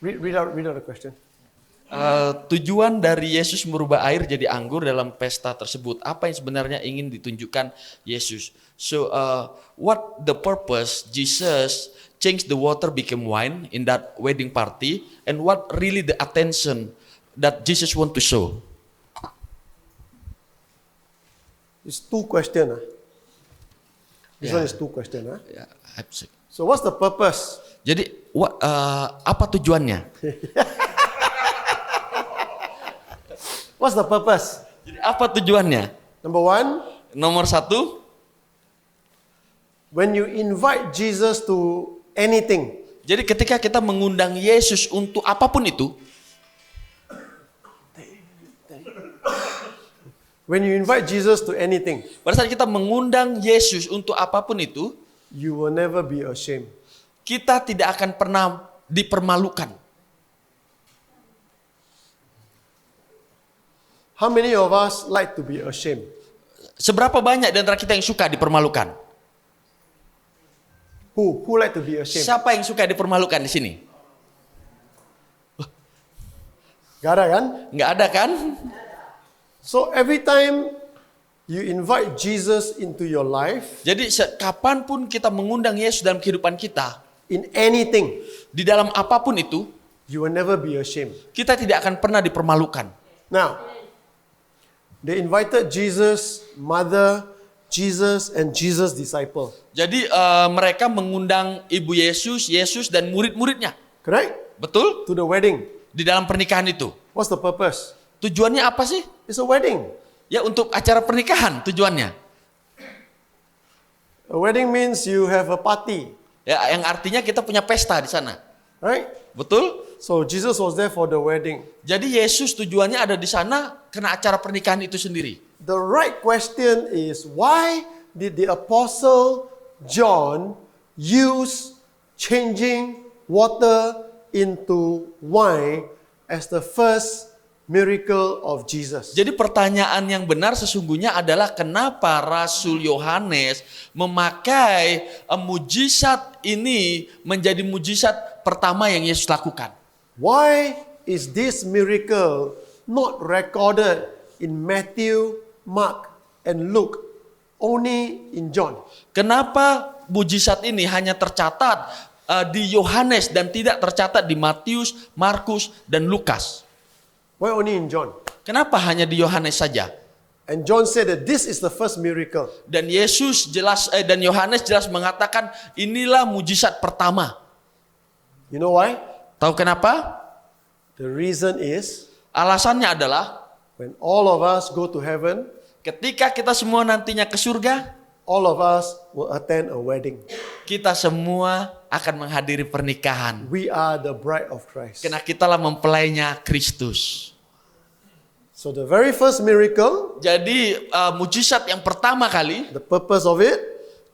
Read out the question. Tujuan dari Yesus merubah air jadi anggur dalam pesta tersebut, apa yang sebenarnya ingin ditunjukkan Yesus? So, what the purpose Jesus changed the water became wine in that wedding party, and what really the attention that Jesus want to show? It's two questions. This Yeah. one is two questions. Ya, absolutely. So what's the purpose? Jadi, apa tujuannya? What's the purpose? Jadi apa tujuannya? Number one, Nomor satu, when you invite Jesus to anything, jadi ketika kita mengundang Yesus untuk apapun itu, when you invite Jesus to anything, pada saat kita mengundang Yesus untuk apapun itu, you will never be ashamed. kita tidak akan pernah dipermalukan. How many of us like to be ashamed? Seberapa banyak di antara kita yang suka dipermalukan? Who like to be ashamed? Siapa yang suka dipermalukan di sini? Gak ada kan? Nggak ada kan? So every time you invite Jesus into your life, Jadi kapanpun kita mengundang Yesus dalam kehidupan kita, in anything, di dalam apapun itu, you will never be ashamed. kita tidak akan pernah dipermalukan. Now, they invited Jesus, mother, Jesus, and Jesus' disciple. Jadi mereka mengundang ibu Yesus, Yesus dan murid-muridnya. Correct? Betul? To the wedding. Di dalam pernikahan itu. What's the purpose? Tujuannya apa sih? It's a wedding. Ya untuk acara pernikahan tujuannya. A wedding means you have a party, Ya yang artinya kita punya pesta di sana. right? Betul? So Jesus was there for the wedding. Jadi Yesus tujuannya ada di sana karena acara pernikahan itu sendiri. The right question is, why did the apostle John use changing water into wine as the first miracle of Jesus? Jadi pertanyaan yang benar sesungguhnya adalah kenapa Rasul Yohanes memakai mujizat ini menjadi mujizat pertama yang Yesus lakukan. Why is this miracle not recorded in Matthew, Mark, and Luke, only in John? Kenapa mujizat ini hanya tercatat di Yohanes dan tidak tercatat di Matius, Markus, dan Lukas? Why only in John? Kenapa hanya di Yohanes saja? And John said that this is the first miracle. Dan dan Yohanes jelas mengatakan inilah mujizat pertama. You know why? Tahu kenapa? The reason is, Alasannya adalah when all of us go to heaven, ketika kita semua nantinya ke surga, all of us will attend a wedding. kita semua akan menghadiri pernikahan. We are the bride of Christ. Karena kitalah mempelainya Kristus. So the very first miracle, Jadi mujizat yang pertama kali the purpose of it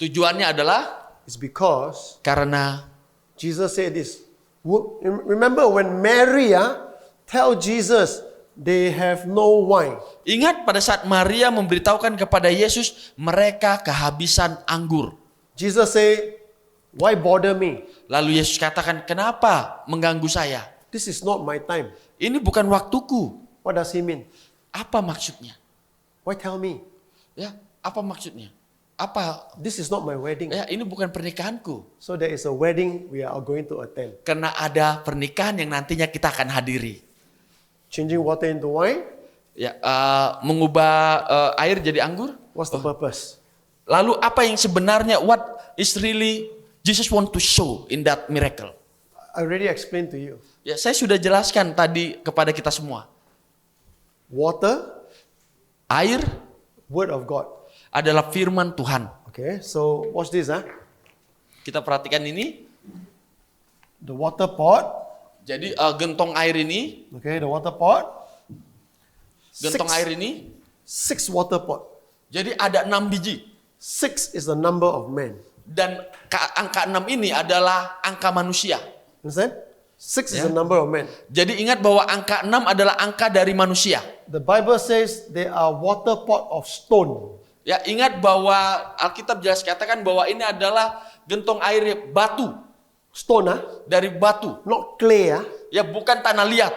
tujuannya adalah is because karena Jesus said this. Remember when Mary tell Jesus they have no wine. ingat pada saat Maria memberitahukan kepada Yesus mereka kehabisan anggur. Jesus say, why bother me? Lalu Yesus katakan, kenapa mengganggu saya? This is not my time. Ini bukan waktuku. What does he mean? Apa maksudnya? Why tell me? Ya, apa maksudnya? Apa? This is not my wedding. Ya, ini bukan pernikahanku. So there is a wedding we are going to attend. Karena ada pernikahan yang nantinya kita akan hadiri. Changing water into wine. Ya, mengubah air jadi anggur. What's the purpose? Lalu apa yang sebenarnya? What is really Jesus want to show in that miracle? I already explained to you. Ya, saya sudah jelaskan tadi kepada kita semua. Water, Air word of God. adalah firman Tuhan. Okay, so watch this. Kita perhatikan ini. The water pot. Jadi gentong air ini, Okay, the water pot. gentong air ini. 6 water pot. Jadi ada 6 biji. 6 is the number of men. Dan angka 6 ini adalah angka manusia. Understand? 6 is Yeah. the number of men. Jadi ingat bahwa angka 6 adalah angka dari manusia. The Bible says they are water pot of stone. Ya, ingat bahwa Alkitab jelas katakan bahwa ini adalah gentong air batu, Stone, dari batu, not clay. Ya, bukan tanah liat.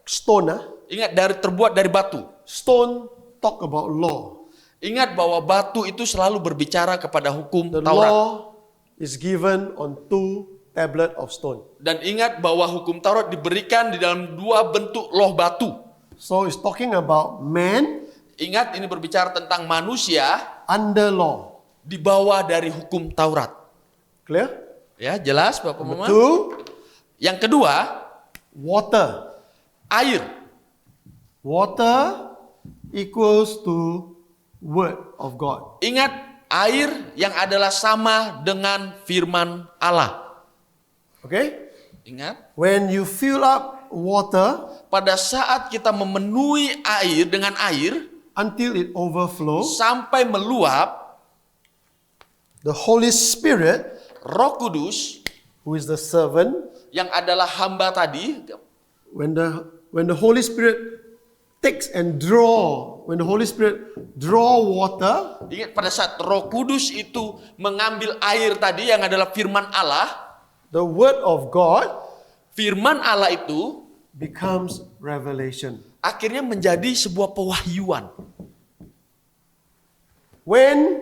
Stone, Ingat, terbuat dari batu. stone talk about law. Ingat bahwa batu itu selalu berbicara kepada hukum The Taurat. law is given on 2 tablet of stone. Dan ingat bahwa hukum Taurat diberikan di dalam 2 bentuk loh batu. So it's talking about man Ingat, ini berbicara tentang manusia under law. di bawah dari hukum Taurat. Clear? Ya, jelas Bapak Mama? 2, Yang kedua, water. air. Water equals to word of God. Ingat, air yang adalah sama dengan firman Allah. Okay? Ingat, When you fill up water pada saat kita memenuhi air dengan air until it overflows, sampai meluap, the Holy Spirit, Roh Kudus who is the servant, yang adalah hamba tadi, when the Holy Spirit takes and when the Holy Spirit draw water, ingat pada saat Roh Kudus itu mengambil air tadi yang adalah firman Allah, the word of God firman Allah itu becomes revelation. akhirnya menjadi sebuah pewahyuan. When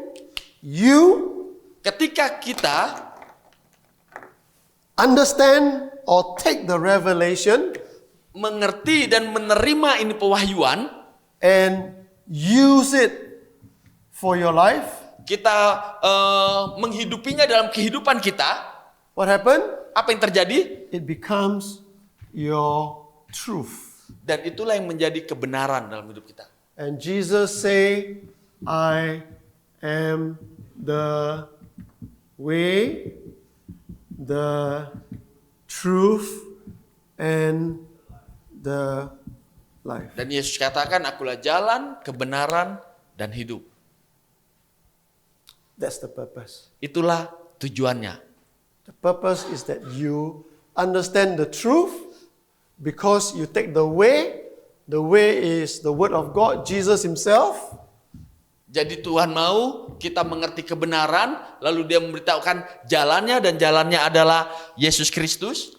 you Ketika kita understand or take the revelation mengerti dan menerima ini pewahyuan, and use it for your life, kita menghidupinya dalam kehidupan kita, what happened? apa yang terjadi? It becomes your truth. Dan itulah yang menjadi kebenaran dalam hidup kita. And Jesus say, I am the way, the truth, and the life. Dan Yesus katakan, akulah jalan, kebenaran, dan hidup. That's the purpose. Itulah tujuannya. The purpose is that you understand the truth because you take the way. The way is the word of God, Jesus himself. Jadi Tuhan mau kita mengerti kebenaran, lalu dia memberitahukan jalannya, dan jalannya adalah Yesus Kristus.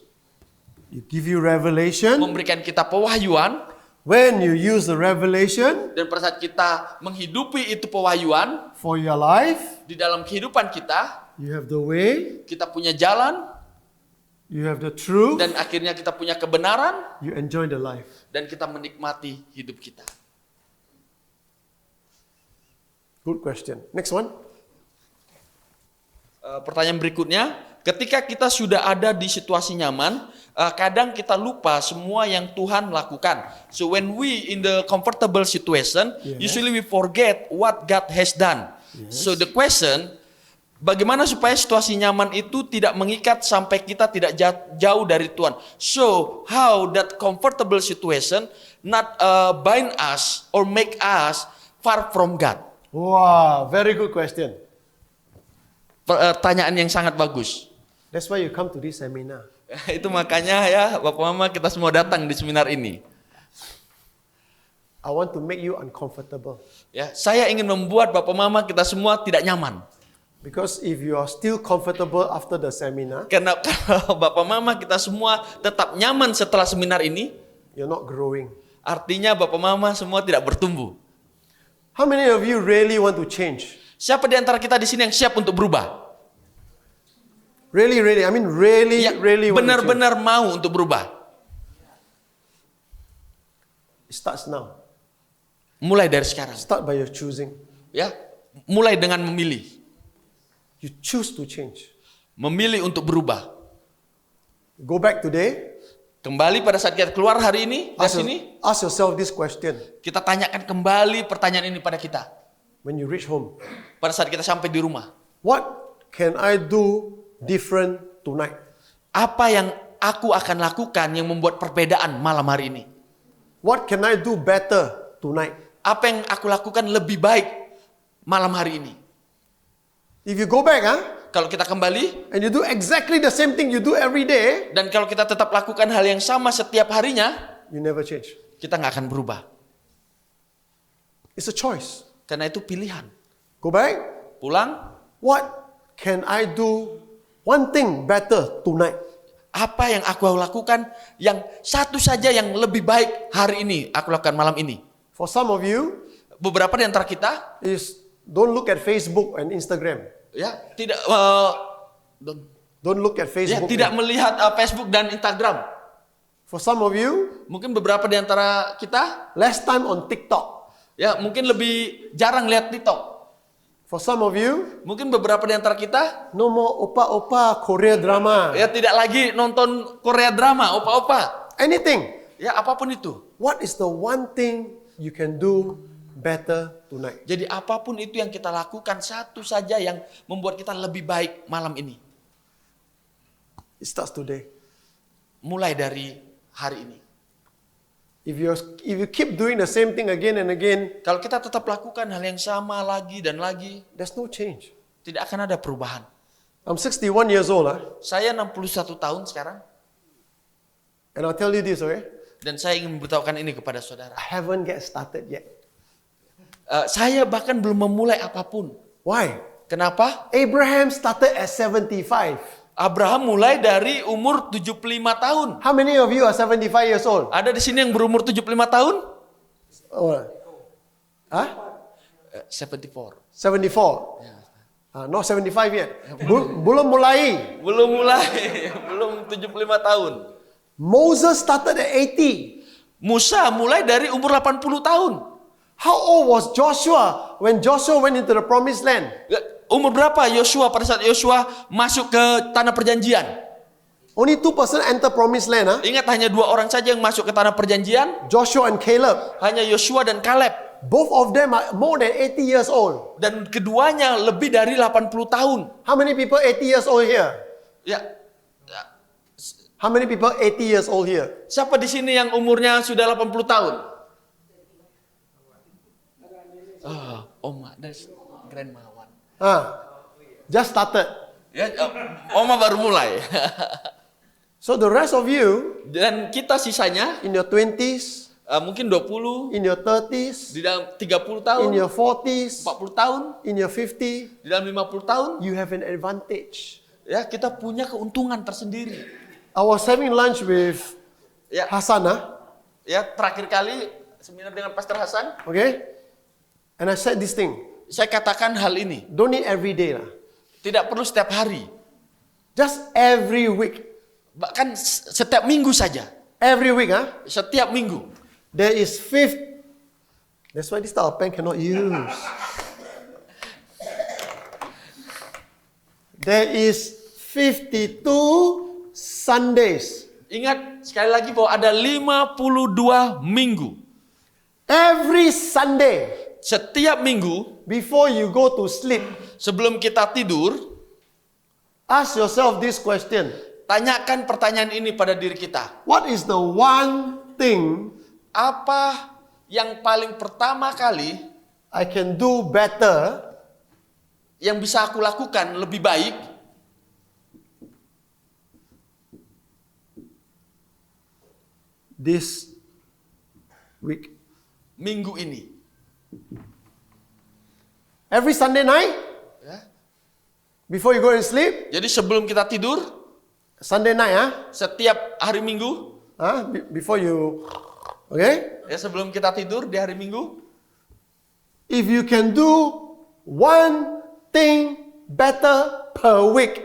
You give you revelation. Memberikan kita pewahyuan, When you use the revelation dan pada saat kita menghidupi itu pewahyuan for your life, di dalam kehidupan kita, you have the way, kita punya jalan, you have the truth, dan akhirnya kita punya kebenaran, you enjoy the life. dan kita menikmati hidup kita. Good question. Next one. Pertanyaan berikutnya, ketika kita sudah ada di situasi nyaman, kadang kita lupa semua yang Tuhan lakukan. So when we in the comfortable situation, Yes. usually we forget what God has done. Yes. So the question, bagaimana supaya situasi nyaman itu tidak mengikat sampai kita tidak jauh dari Tuhan? So how that comfortable situation not bind us or make us far from God? Wow, very good question. Pertanyaan yang sangat bagus. That's why you come to this seminar. Itu makanya ya Bapak Mama kita semua datang di seminar ini. I want to make you uncomfortable. Ya, saya ingin membuat Bapak Mama kita semua tidak nyaman. Because if you are still comfortable after the seminar, Karena kalau Bapak Mama kita semua tetap nyaman setelah seminar ini, you're not growing. artinya Bapak Mama semua tidak bertumbuh. How many of you really want to change? Siapa di antara kita di sini yang siap untuk berubah? Really, I mean really, Ya, really want to change. benar-benar mau untuk berubah. It starts now. Mulai dari sekarang. Start by your choosing. Ya, mulai dengan memilih. You choose to change. Memilih untuk berubah. Go back today. Kembali pada saat kita keluar hari ini dari sini, Ask yourself this question kita tanyakan kembali pertanyaan ini pada kita. when you reach home. Pada saat kita sampai di rumah. What can I do different tonight? Apa yang aku akan lakukan yang membuat perbedaan malam hari ini? What can I do better tonight? Apa yang aku lakukan lebih baik malam hari ini? If you go back, Kalau kita kembali, and you do exactly the same thing you do every day, dan kalau kita tetap lakukan hal yang sama setiap harinya, you never change. kita nggak akan berubah. It's a choice. Karena itu pilihan. Go back. Pulang, What can I do one thing better tonight? Apa yang aku lakukan yang satu saja yang lebih baik hari ini aku lakukan malam ini. For some of you, Beberapa di antara kita is don't look at Facebook and Instagram. ya tidak Don't look at ya, Facebook. tidak melihat Facebook dan Instagram. For some of you, Mungkin beberapa di antara kita less time on TikTok. ya mungkin lebih jarang lihat TikTok. For some of you, Mungkin beberapa di antara kita no more opa-opa Korea drama. ya tidak lagi nonton Korea drama, opa-opa. Anything. Ya apapun itu. What is the one thing you can do better tonight? Jadi apapun itu yang kita lakukan satu saja yang membuat kita lebih baik malam ini. It starts today. Mulai dari hari ini. If you keep doing the same thing again and again, Kalau kita tetap lakukan hal yang sama lagi dan lagi, there's no change. tidak akan ada perubahan. I'm 61 years old, Saya 61 tahun sekarang and I'll tell you this, okay? dan saya ingin memberitahukan ini kepada saudara. I haven't get started yet. Saya bahkan belum memulai apapun. Why? Kenapa? Abraham started at 75. Abraham mulai dari umur 75 tahun. How many of you are 75 years old? Ada di sini yang berumur 75 tahun? Oh, huh? 74. 74. Not 75 yet. Belum mulai. Belum mulai, belum 75 tahun. Moses started at 80. Musa mulai dari umur 80 tahun. How old was Joshua when Joshua went into the promised land? Umur berapa Yosua pada saat Yosua masuk ke tanah perjanjian? Only 2% enter promised land, huh? Ingat hanya 2 orang saja yang masuk ke tanah perjanjian, Joshua and Caleb. hanya Yosua dan Kaleb. Both of them are more than 80 years old. Dan keduanya lebih dari 80 tahun. How many people 80 years old here? Ya, How many people 80 years old here? siapa di sini yang umurnya sudah 80 tahun? Oma, that's grandma one. Just started. Ya, Oma baru mulai. So the rest of you Dan kita sisanya in your 20s, mungkin 20, in your 30s, di dalam 30 tahun, in your 40s, 40 tahun, in your 50, di dalam 50 tahun, you have an advantage. ya kita punya keuntungan tersendiri. I was having lunch with Ya, Hassan, ya terakhir kali seminar dengan Pastor Hasan, okay? And I said this thing, saya katakan hal ini. don't need every day lah. Tidak perlu setiap hari, Just every week. bahkan setiap minggu saja. Every week, Setiap minggu. there is fifth. That's why this type of pen cannot use. There is 52 Sundays. Ingat sekali lagi bahwa ada 52 minggu. Every Sunday, Setiap minggu before you go to sleep, sebelum kita tidur, ask yourself this question. tanyakan pertanyaan ini pada diri kita. What is the one thing Apa yang paling pertama kali I can do better yang bisa aku lakukan lebih baik this week? minggu ini? Every Sunday night, Ya. before you go and sleep, Jadi sebelum kita tidur, Sunday night, setiap hari Minggu, before you, okay? ya sebelum kita tidur di hari Minggu, If you can do one thing better per week,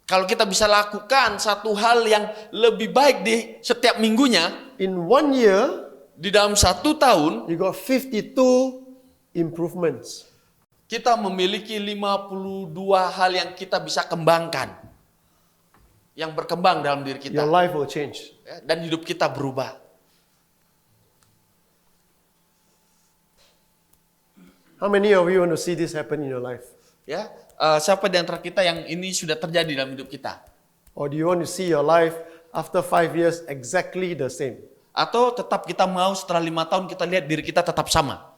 kalau kita bisa lakukan satu hal yang lebih baik di setiap minggunya, in 1 year, di dalam 1 tahun, you got 52 improvements. kita memiliki 52 hal yang kita bisa kembangkan. Yang berkembang dalam diri kita. Your life will change. Ya, dan hidup kita berubah. How many of you want to see this happen in your life? Ya, siapa di antara kita yang ini sudah terjadi dalam hidup kita? Or do you want to see your life after 5 years exactly the same? Atau tetap kita mau setelah 5 tahun kita lihat diri kita tetap sama?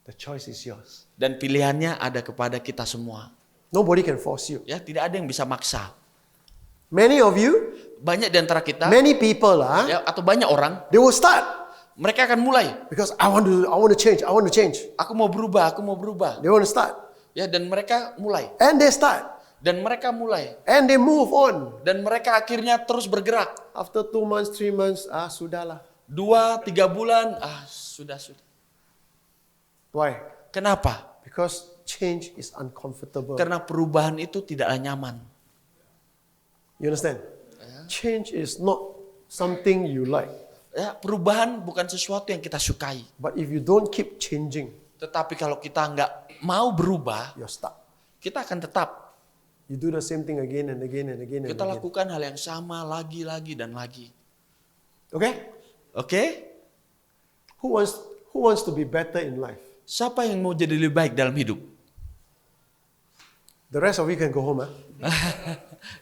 The choice is yours. Dan pilihannya ada kepada kita semua. Nobody can force you. Ya, tidak ada yang bisa maksa. Many of you, Banyak di antara kita, many people, ya, atau banyak orang, they will start mereka akan mulai. because I want to change. Aku mau berubah, aku mau berubah. They want to start. Ya, dan mereka mulai. And they start. Dan mereka mulai. And they move on. Dan mereka akhirnya terus bergerak. After 2 months, 3 months, sudahlah. 2-3 bulan, sudah. Why? Kenapa? Because change is uncomfortable. Karena perubahan itu tidaklah nyaman. You understand? Change is not something you like. Ya, perubahan bukan sesuatu yang kita sukai. But if you don't keep changing, Tetapi kalau kita nggak mau berubah, you're stuck. kita akan tetap. You do the same thing again and again and again and Kita again. lakukan hal yang sama lagi dan lagi. Okay? Oke? Who wants to be better in life? Siapa yang mau jadi lebih baik dalam hidup? The rest of you can go home,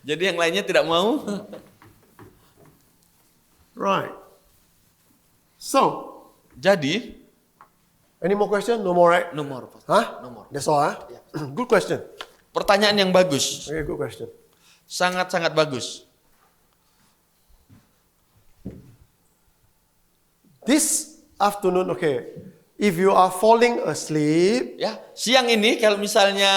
Jadi yang lainnya tidak mau? Right. So, Jadi, any more question? No more, right? nomor. Huh? Nomor. That's all, Good question. Pertanyaan yang bagus. Okay, good question. Sangat-sangat bagus. This afternoon, okay, if you are falling asleep, Ya, siang ini kalau misalnya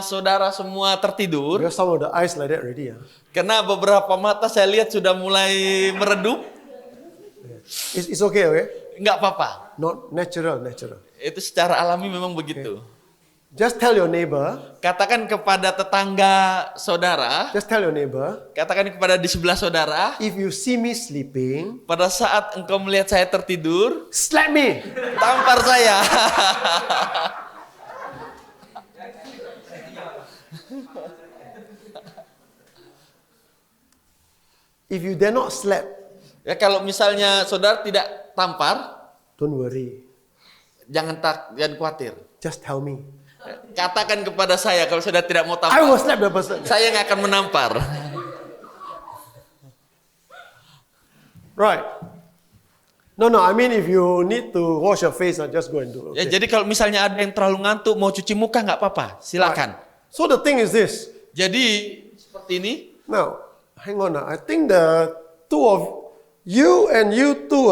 saudara semua tertidur, because some of the eyes like that already, karena beberapa mata saya lihat sudah mulai meredup, It's okay, okay? nggak apa-apa. Not natural. Itu secara alami memang begitu. Just tell your neighbor, Katakan kepada tetangga saudara, katakan kepada di sebelah saudara, if you see me sleeping, pada saat engkau melihat saya tertidur, slap me. tampar saya. If you dare not slap, Ya kalau misalnya saudara tidak tampar, don't worry. jangan khawatir. Just tell me. Katakan kepada saya kalau saudara tidak mau I will tampar, slap the person. saya yang akan menampar. Right. No, I mean if you need to wash your face, just go and do it. Ya, jadi kalau misalnya ada yang terlalu ngantuk mau cuci muka nggak apa-apa, silakan. So the thing is this. Jadi seperti ini. Now, hang on. I think the two of you and you two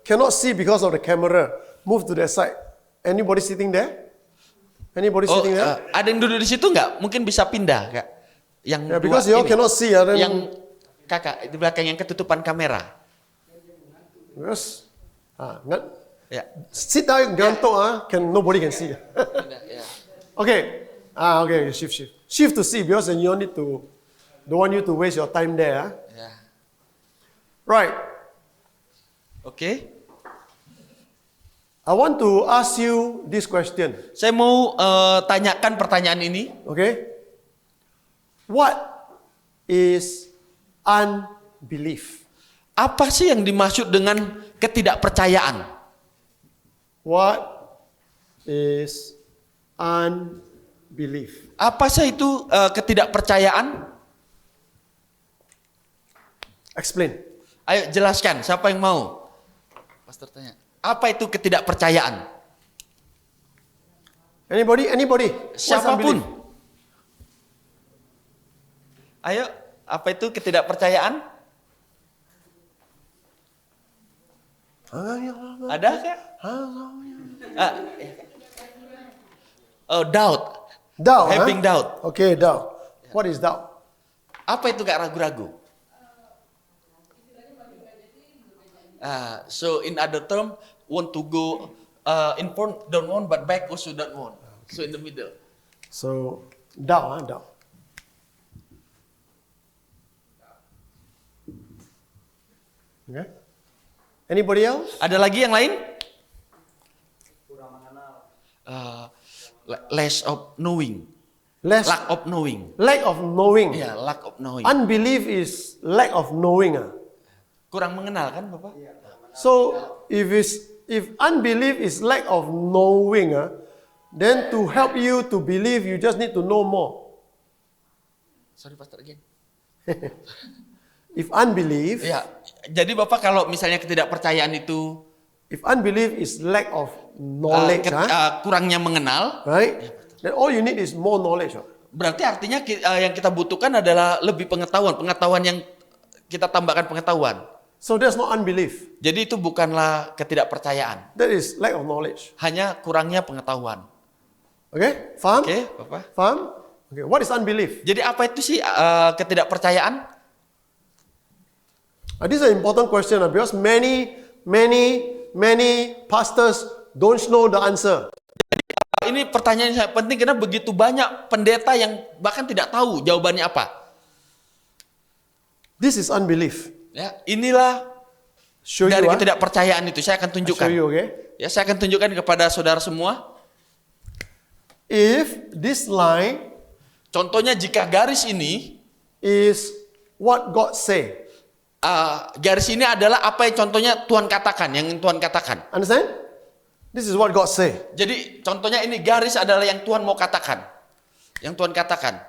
cannot see because of the camera. Move to that side. Anybody sitting there? Anybody sitting there? Ada yang duduk di situ nggak? Mungkin bisa pindah, Kak. Yang Yeah, because you all ini. cannot see. Then Yang kakak di belakang yang ketutupan kamera. because, Ya. sit down, gantok, nobody can see. Pindah, ya. Okay. Okay, shift. Shift to see because then you don't want you to waste your time there. Ya. Right. Oke. I want to ask you this question. Saya mau tanyakan pertanyaan ini. Okay. What is unbelief? Apa sih yang dimaksud dengan ketidakpercayaan? What is unbelief? Apa sih itu ketidakpercayaan? Explain. Ayo jelaskan, siapa yang mau? Pastor tanya. Apa itu ketidakpercayaan? Anybody? What's Siapapun. unbelief? Ayo, apa itu ketidakpercayaan? Ada kak? Doubt. Doubt. Having doubt. Okay, doubt. What is doubt? Apa itu kak ragu-ragu? So in other term, want to go in front, don't want, but back also don't want. So in the middle. So doubt. Doubt. Okay. Anybody else? Ada lagi yang lain? Less of knowing. Lack of knowing. Lack of knowing. Ya, lack of knowing. Unbelief is lack of knowing. Kurang mengenal kan, Bapak? So if unbelief is lack of knowing, then to help you to believe, you just need to know more. Sorry, Pastor again. If unbelief, Ya, jadi Bapak kalau misalnya ketidakpercayaan itu if unbelief is lack of knowledge, kurangnya mengenal, right? Then all you need is more knowledge. berarti artinya yang kita butuhkan adalah lebih pengetahuan yang kita tambahkan pengetahuan. So that's not unbelief. Jadi itu bukanlah ketidakpercayaan, That is lack of knowledge. hanya kurangnya pengetahuan. Okay? Faham? Oke, Bapak? Faham? Okay, what is unbelief? Jadi apa itu sih ketidakpercayaan? This is an important question because many pastors don't know the answer. Ini pertanyaan yang sangat penting karena begitu banyak pendeta yang bahkan tidak tahu jawabannya apa. This is unbelief. Ya, inilah Show dari you, ketidakpercayaan itu. Saya akan show tunjukkan. you, okay? Ya, saya akan tunjukkan kepada saudara semua. If this line Contohnya jika garis ini, is what God say, garis ini adalah apa yang contohnya Tuhan katakan, yang Tuhan katakan. understand? This is what God say. Jadi contohnya ini garis adalah yang Tuhan mau katakan, yang Tuhan katakan.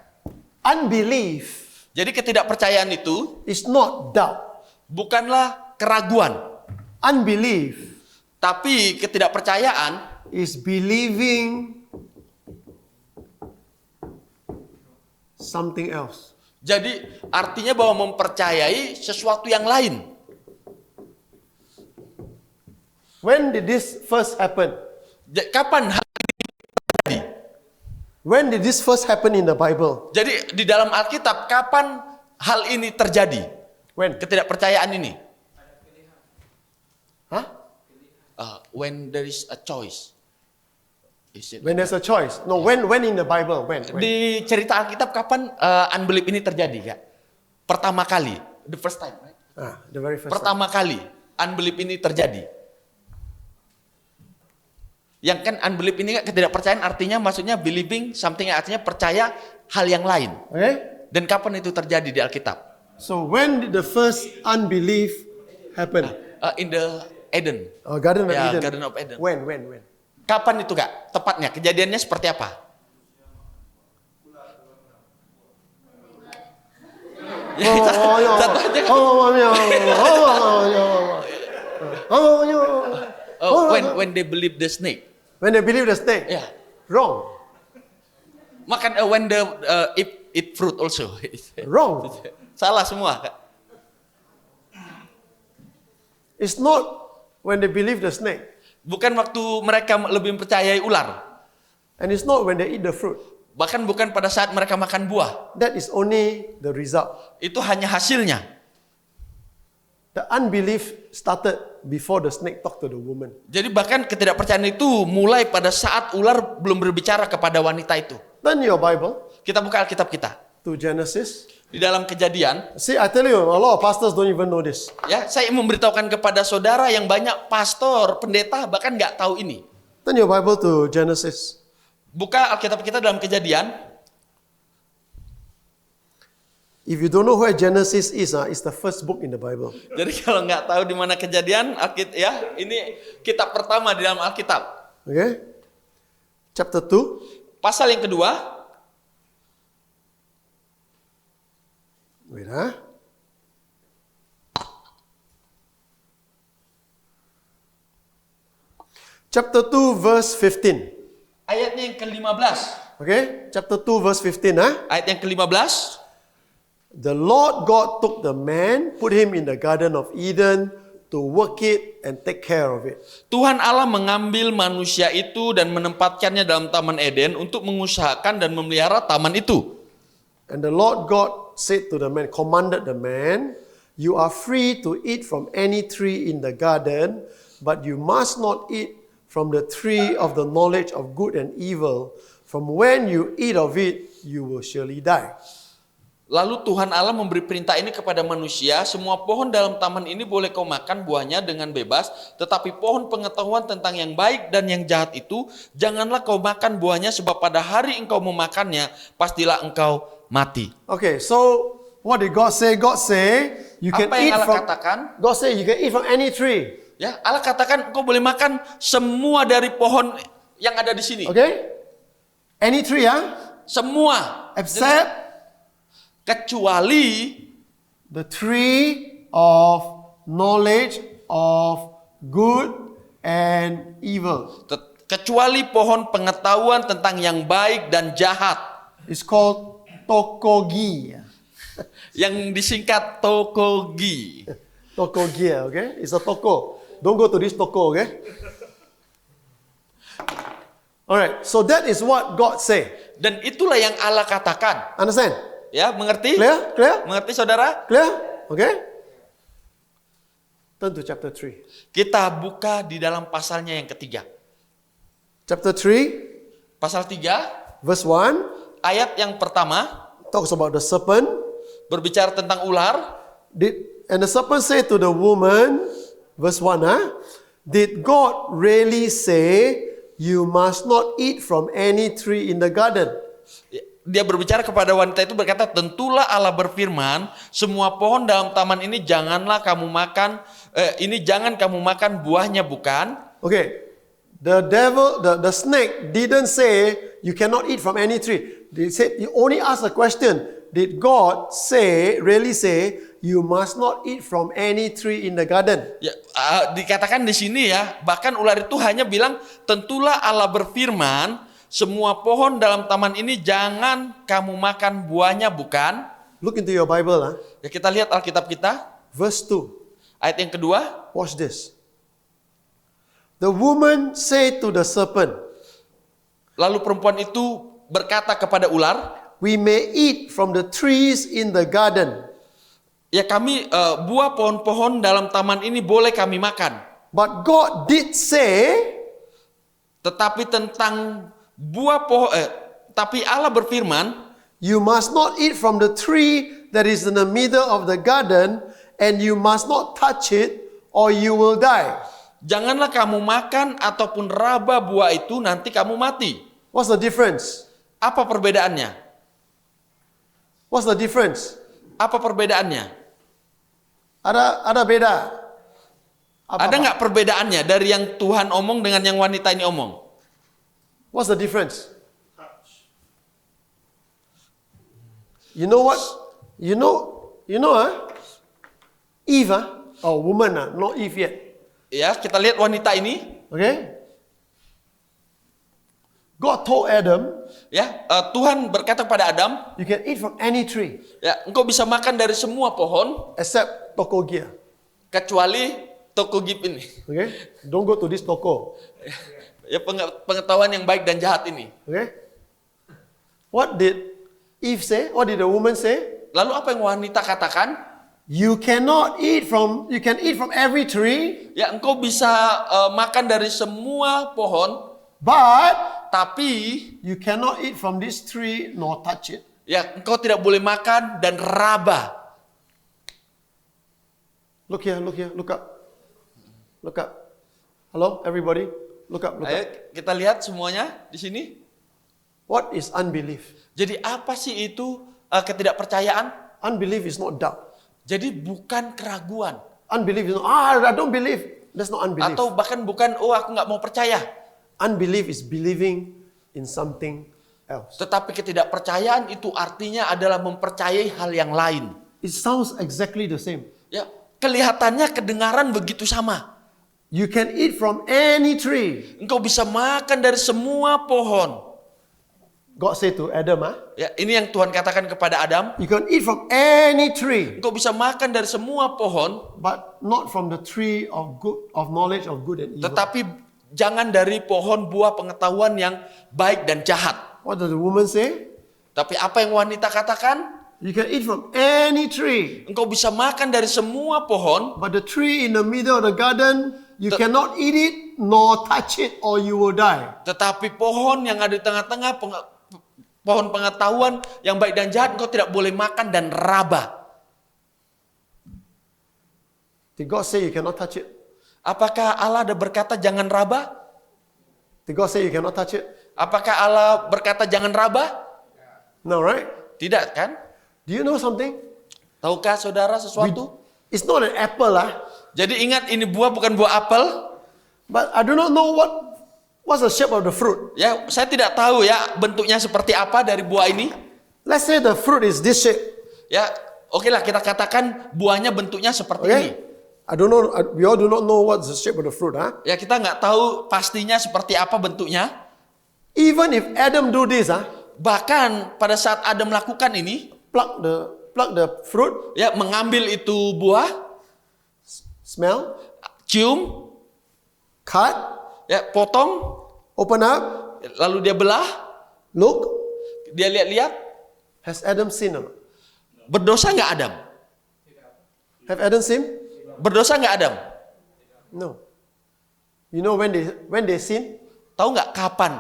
Unbelief Jadi ketidakpercayaan itu is not doubt. bukanlah keraguan, Unbelief tapi ketidakpercayaan is believing something else. jadi artinya bahwa mempercayai sesuatu yang lain. When did this first happen? Kapan hal ini terjadi? When did this first happen in the Bible? Jadi di dalam Alkitab kapan hal ini terjadi? When? Ketidakpercayaan ini. Huh? When there is a choice. Is it? When there's a choice. No, when in the Bible? When? Di cerita Alkitab kapan unbelief ini terjadi, Kak? Pertama kali, the first time, right? The very first time. Pertama kali unbelief ini terjadi. Yang kan unbelief ini Kak, ketidakpercayaan artinya maksudnya believing something, artinya percaya hal yang lain. Okay? Dan kapan itu terjadi di Alkitab? So when did the first unbelief happen? In the Eden. Garden of Ya, Eden. Garden of Eden. When? Kapan itu Kak? Tepatnya kejadiannya seperti apa? When they believe the snake. When they believe the snake. Ya. Wrong. Makan when the eat fruit also. Wrong. Salah semua Kak. It's not when they believe the snake. Bukan waktu mereka lebih mempercayai ular. And it's not when they eat the fruit. Bahkan bukan pada saat mereka makan buah. That is only the result. Itu hanya hasilnya. The unbelief started before the snake talked to the woman. Jadi bahkan ketidakpercayaan itu mulai pada saat ular belum berbicara kepada wanita itu. Turn your Bible Kita buka Alkitab kita. to Genesis. Di dalam Kejadian, See, I tell you, a lot of pastors don't even know this. ya, saya memberitahukan kepada saudara yang banyak pastor, pendeta bahkan nggak tahu ini. Turn your Bible to Genesis. Buka Alkitab kita dalam Kejadian. If you don't know where Genesis is, it's the first book in the Bible. Jadi kalau nggak tahu di mana Kejadian, ya, ini kitab pertama di dalam Alkitab. Okay? Chapter 2. Pasal yang kedua, Wait, Chapter 2, verse 15. ayatnya yang ke-15. Okay? Chapter 2, verse 15. Ayat yang ke-15. The Lord God took the man, put him in the Garden of Eden to work it and take care of it. Tuhan Allah mengambil manusia itu dan menempatkannya dalam Taman Eden untuk mengusahakan dan memelihara taman itu. And the Lord God said to the man, commanded the man, you are free to eat from any tree in the garden, but you must not eat from the tree of the knowledge of good and evil. From when you eat of it, you will surely die. Lalu Tuhan Allah memberi perintah ini kepada manusia, semua pohon dalam taman ini boleh kau makan buahnya dengan bebas, tetapi pohon pengetahuan tentang yang baik dan yang jahat itu, janganlah kau makan buahnya, sebab pada hari engkau memakannya, pastilah engkau mati. Okay, so what did God say? God say you can Apa yang eat Allah from. katakan? God say you can eat from any tree. Ya, Allah katakan engkau boleh makan semua dari pohon yang ada di sini. Okay, any tree, Semua. except Kecuali the tree of knowledge of good and evil. kecuali pohon pengetahuan tentang yang baik dan jahat. It's called tokogi. Yang disingkat tokogi. Tokogi, okay? It's a toko. Don't go to this toko, okay? Alright, so that is what God say. Dan itulah yang Allah katakan. Understand? Ya, mengerti? Clear? Clear? Mengerti saudara? Clear? Okay? Turn to chapter 3. Kita buka di dalam pasalnya yang ketiga. Chapter 3, Pasal 3, verse 1, ayat yang pertama talks about the serpent. berbicara tentang ular. And the serpent said to the woman, verse 1, did God really say, you must not eat from any tree in the garden? Dia berbicara kepada wanita itu berkata, tentulah Allah berfirman, semua pohon dalam taman ini janganlah kamu makan, jangan kamu makan buahnya, bukan? Okay, the devil, the snake didn't say, you cannot eat from any tree. They said, he only asked a question, did God really say, you must not eat from any tree in the garden? Ya, dikatakan di sini ya, bahkan ular itu hanya bilang, tentulah Allah berfirman, semua pohon dalam taman ini jangan kamu makan buahnya, bukan? Look into your Bible. Ya, kita lihat Alkitab kita, Verse 2. ayat yang kedua. Watch this. The woman said to the serpent, Lalu perempuan itu berkata kepada ular, we may eat from the trees in the garden, ya kami buah pohon-pohon dalam taman ini boleh kami makan. but God did say, Tetapi tentang buah pohon, tapi Allah berfirman, you must not eat from the tree that is in the middle of the garden, and you must not touch it, or you will die. janganlah kamu makan ataupun raba buah itu, nanti kamu mati. What's the difference? Apa perbedaannya? What's the difference? Apa perbedaannya? Ada beda. Ada nggak perbedaannya dari yang Tuhan omong dengan yang wanita ini omong? What's the difference? You know what? You know, Eve, oh woman, not Eve yet. Ya, kita lihat wanita ini. Okay? God told Adam, Ya, Tuhan berkata kepada Adam, you can eat from any tree ya, engkau bisa makan dari semua pohon except toko gear. kecuali toko gip ini. Okay? Don't go to this toko. Ya, pengetahuan yang baik dan jahat ini. Okay? What did Eve say? What did the woman say? Lalu apa yang wanita katakan? You can eat from every tree, Ya, engkau bisa makan dari semua pohon, but tapi you cannot eat from this tree nor touch it. ya engkau tidak boleh makan dan raba. Look here, look up. Look up. Hello, everybody? Look up. Ayo kita lihat semuanya di sini. What is unbelief? Jadi apa sih itu ketidakpercayaan? Unbelief is not doubt. Jadi bukan keraguan. Unbelief is not, I don't believe. That's not unbelief. Atau bahkan bukan, oh aku nggak mau percaya. Unbelief is believing in something else. Tetapi ketidakpercayaan itu artinya adalah mempercayai hal yang lain. It sounds exactly the same. Ya, kelihatannya kedengaran begitu sama. You can eat from any tree. Engkau bisa makan dari semua pohon. God said to Adam, Ya, ini yang Tuhan katakan kepada Adam. you can eat from any tree, Engkau bisa makan dari semua pohon, but not from the tree of knowledge of good and evil. tetapi jangan dari pohon buah pengetahuan yang baik dan jahat. What does the woman say? Tapi apa yang wanita katakan? You can eat from any tree, Engkau bisa makan dari semua pohon, but the tree in the middle of the garden, you cannot eat it nor touch it, or you will die. tetapi pohon yang ada di tengah-tengah pohon pengetahuan yang baik dan jahat engkau tidak boleh makan dan raba. Did God say you cannot touch it? Apakah Allah ada berkata jangan raba? Did God say you cannot touch it? Apakah Allah berkata jangan raba? No, right? Tidak kan? Do you know something? Tahukah saudara sesuatu? It's not an apple, Jadi ingat, ini buah bukan buah apel. but I do not know what's the shape of the fruit. Ya, saya tidak tahu ya bentuknya seperti apa dari buah ini. Let's say the fruit is this shape. Ya, oke lah kita katakan buahnya bentuknya seperti ini. Okay? I don't know. We all do not know what's the shape of the fruit, Ya, kita nggak tahu pastinya seperti apa bentuknya. Even if Adam do this, Bahkan pada saat Adam melakukan ini, pluck the fruit, ya mengambil itu buah, smell, cium, cut, ya potong, open up, Lalu dia belah, Look, dia lihat-lihat, has Adam sinned or not? berdosa nggak Adam? Have Adam sinned? Berdosa nggak Adam? No. You know when they sin? Tahu nggak kapan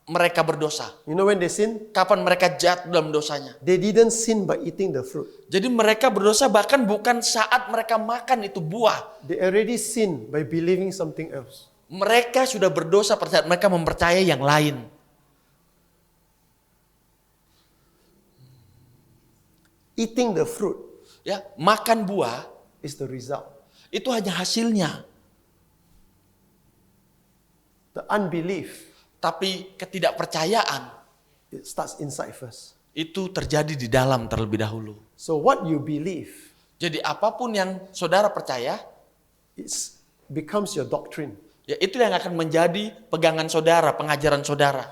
mereka berdosa? You know when they sin? Kapan mereka jatuh dalam dosanya? They didn't sin by eating the fruit. Jadi mereka berdosa bahkan bukan saat mereka makan itu buah. They already sinned by believing something else. Mereka sudah berdosa pada saat mereka mempercayai yang lain. Eating the fruit Ya, makan buah is the result. itu hanya hasilnya. The unbelief, Tapi ketidakpercayaan it starts inside first. itu terjadi di dalam terlebih dahulu. So what you believe, Jadi apapun yang saudara percaya, it becomes your doctrine. ya itu yang akan menjadi pegangan saudara, pengajaran saudara.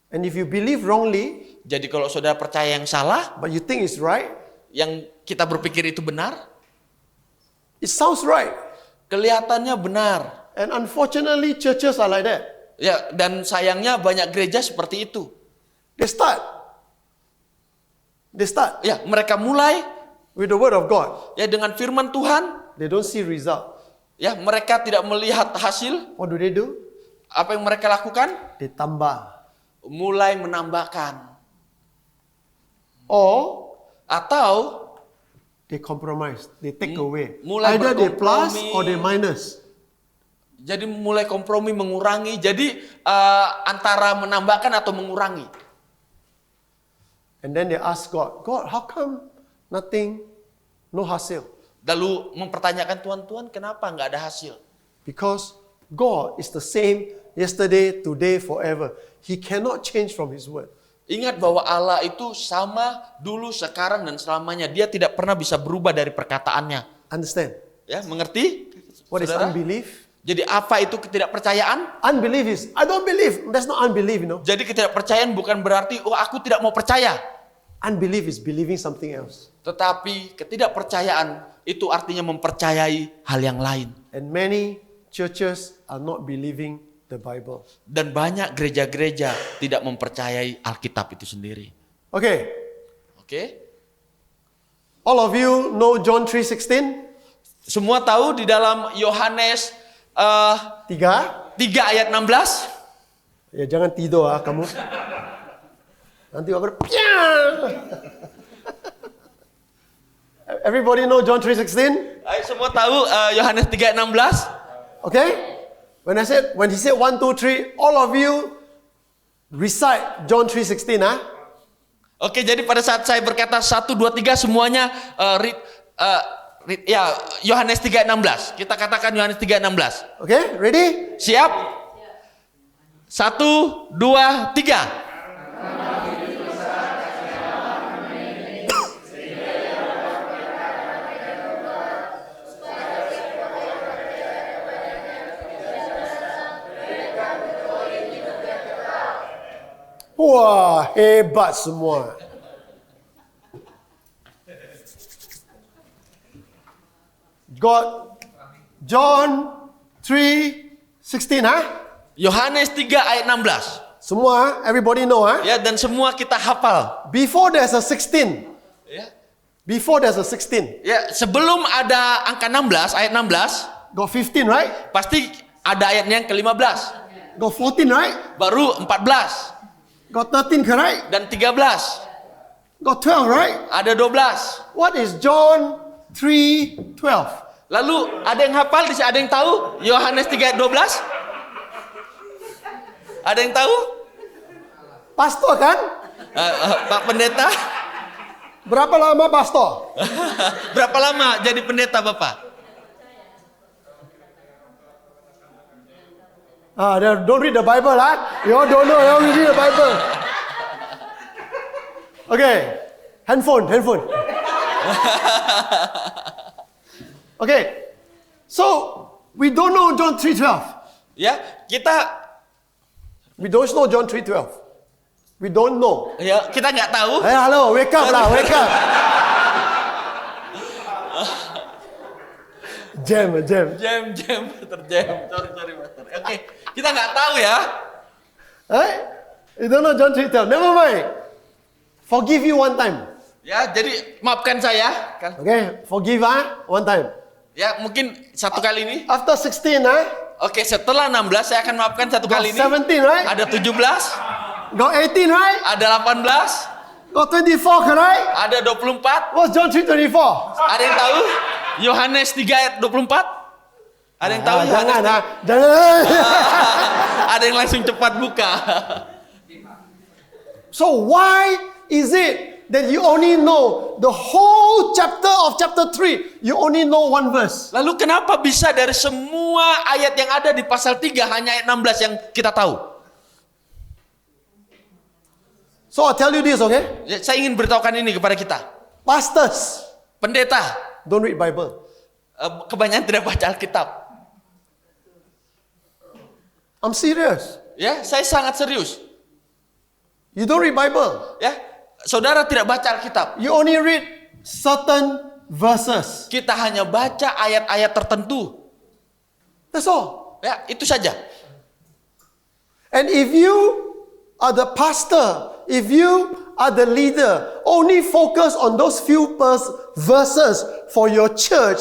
And if you believe wrongly, Jadi kalau saudara percaya yang salah, but you think it's right, yang kita berpikir itu benar, it sounds right. kelihatannya benar. And unfortunately, churches are like that. Ya, dan sayangnya banyak gereja seperti itu. They start Ya, mereka mulai with the word of God. ya dengan firman Tuhan, They don't see result. ya mereka tidak melihat hasil. What do? Apa yang mereka lakukan? They tambah. Mulai menambahkan Or atau they compromise. They take away. mulai Either they plus berkompromi. or they minus. jadi mulai kompromi, mengurangi. Jadi antara menambahkan atau mengurangi. And then they ask God, God, how come nothing, no hasil? Lalu mempertanyakan Tuhan, kenapa nggak ada hasil? Because God is the same yesterday, today, forever. He cannot change from His word. Ingat bahwa Allah itu sama dulu, sekarang, dan selamanya. Dia tidak pernah bisa berubah dari perkataannya. Understand? Ya, mengerti? What is Saudara? unbelief? Jadi apa itu ketidakpercayaan? Unbelief is, I don't believe. That's not unbelief, Jadi ketidakpercayaan bukan berarti, aku tidak mau percaya. Unbelief is believing something else. Tetapi ketidakpercayaan itu artinya mempercayai hal yang lain. And many churches are not believing the Bible. Dan banyak gereja-gereja tidak mempercayai Alkitab itu sendiri. Okay, Oke? all of you know John 3:16? Semua tahu di dalam Yohanes 3 3? ayat 16? Ya jangan tidur kamu. Nanti aku piang. Everybody know John 3:16? Ayo semua tahu Yohanes 3 ayat 16? Okay? When he said 1, 2, 3, all of you recite John 3:16, Oke, jadi pada saat saya berkata 1, 2, 3 semuanya ya Yohanes 3 ayat 16. Kita katakan Yohanes 3 ayat 16. Okay, ready? Siap? 1, 2, 3. Wah, hebat semua. God, John 3:16, Yohanes 3 ayat 16. Semua, everybody know, Ya, dan semua kita hafal. Before there's a 16. Ya. Before there's a 16. Ya, sebelum ada angka 16, ayat 16, Got 15, right? pasti ada ayatnya yang ke-15. Got 14, right? Baru 14 Got 13, correct? dan 13. Got 12, right? Ada 12. What is John 3:12? Lalu ada yang hafal, ada yang tahu Yohanes 3 ayat 12? Ada yang tahu? Pastor kan? Pak Pendeta? Berapa lama pastor? Berapa lama jadi pendeta Bapak? Don't read the Bible, You all don't know, you all read the Bible. Okay, handphone. Okay, so we don't know John 3:12. Ya, We don't know John 3:12. We don't know. kita nggak tahu. Hey, hello, wake up lah, wake up. Jam. Jam, terjam. Sorry, Master. Oke, kita nggak tahu ya. Right? You don't know John 3:12. Never mind. Forgive you one time. Ya, jadi maafkan saya. Kan? Okay? Forgive one time. Ya, mungkin satu kali ini. After 16, Oke, setelah 16 saya akan maafkan satu got kali ini. 17, right? Ada 17, Got 18, right? ada 18, Got 24, correct? ada 24. What's John 3:24? Ada yang tahu? Yohanes 3 ayat 24? Ada yang tahu? Jangan, Yohanes? jangan. Ada yang langsung cepat buka. So why is it that you only know the whole chapter of chapter 3? You only know one verse. Lalu kenapa bisa dari semua ayat yang ada di pasal 3 hanya ayat 16 yang kita tahu? So I'll tell you this, okay? Ya, saya ingin beritahukan ini kepada kita. Pastors, Pendeta, don't read Bible. kebanyakan tidak baca Alkitab. I'm serious. Ya, saya sangat serius. You don't read Bible. Ya, saudara tidak baca Alkitab. You only read certain verses. Kita hanya baca ayat-ayat tertentu. That's all. Ya, itu saja. And if you are the pastor, if you are the leader, only focus on those few verses for your church,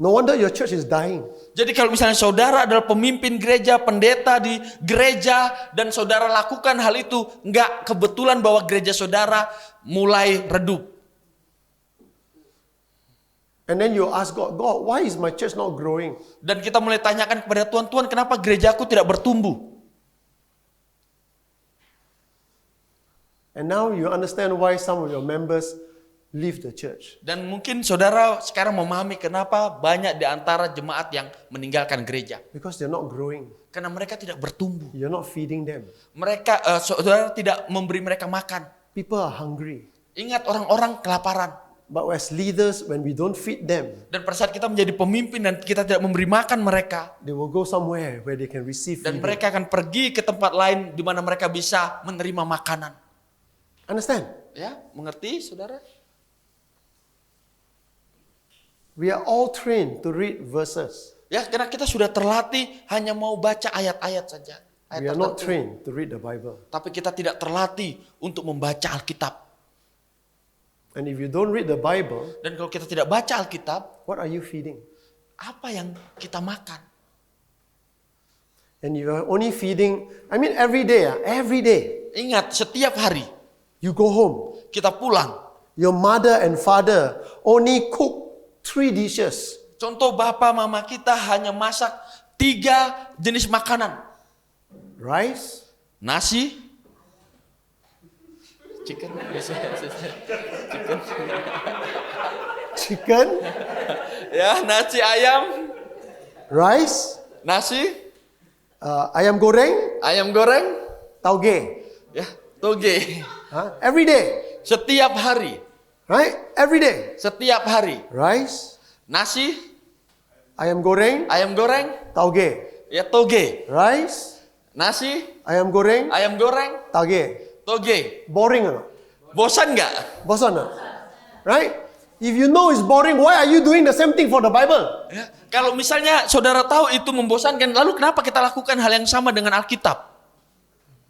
no wonder your church is dying. Jadi kalau misalnya saudara adalah pemimpin gereja, pendeta di gereja, dan saudara lakukan hal itu, enggak kebetulan bahwa gereja saudara mulai redup. And then you ask God, God, why is my church not growing? Dan kita mulai tanyakan kepada Tuhan, Tuhan kenapa gerejaku tidak bertumbuh? And now you understand why some of your members leave the church. Dan mungkin saudara sekarang memahami kenapa banyak di antara jemaat yang meninggalkan gereja. Because they're not growing. Karena mereka tidak bertumbuh. You're not feeding them. Saudara tidak memberi mereka makan. People are hungry. Ingat, orang-orang kelaparan. But as leaders, when we don't feed them, Dan pada saat kita menjadi pemimpin dan kita tidak memberi makan mereka, they will go somewhere where they can receive dan feeding. mereka akan pergi ke tempat lain di mana mereka bisa menerima makanan. Understand? Ya, mengerti saudara? We are all trained to read verses. Ya, karena kita sudah terlatih hanya mau baca ayat-ayat saja. Ayat We are not tertentu. trained to read the Bible. Tapi kita tidak terlatih untuk membaca Alkitab. And if you don't read the Bible, Dan kalau kita tidak baca Alkitab, what are you feeding? apa yang kita makan? And you are only feeding, every day, Ingat, setiap hari you go home. kita pulang. Your mother and father only cook 3 dishes. Contoh, bapak mama kita hanya masak 3 jenis makanan. Rice, Nasi, chicken, chicken, ya, nasi ayam, rice, nasi, ayam goreng, ayam goreng, tauge. ya, toge. Every day, Setiap hari, right? Every day. setiap hari. Rice, Nasi, ayam goreng, ayam goreng, tauge. ya toge. Rice, Nasi, ayam goreng, tauge. toge. Boring or not? Bosan nggak? Bosan or not? Right? If you know it's boring, why are you doing the same thing for the Bible? Ya, kalau misalnya saudara tahu itu membosankan, lalu kenapa kita lakukan hal yang sama dengan Alkitab?